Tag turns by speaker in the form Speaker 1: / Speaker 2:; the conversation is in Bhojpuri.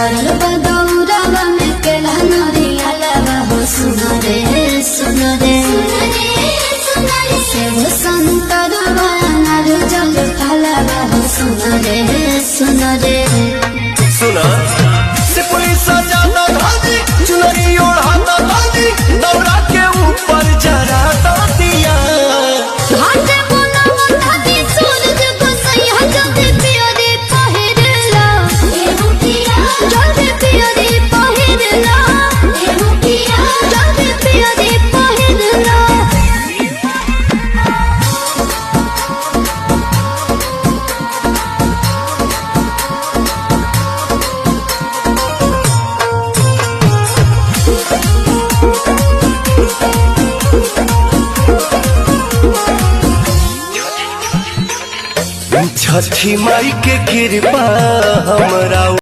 Speaker 1: भरल बदौरवा में केला नरिया लगा हो सुनो रे सुनो रे सेव संतरवा अनार जल लगा हो सुनो रे सुनो रे
Speaker 2: सुना से पुलिस जाना धादी चुनरी ओढ़ाना धादी दौरा के ऊपर जरा दिया
Speaker 1: घाटे बोला धादी सूरज को सैया जल्दी पियरे पहिरला जल्दी पियरे पहिरला जल्दी पियरे पहिरला
Speaker 2: छठी माई के कृपा हमरा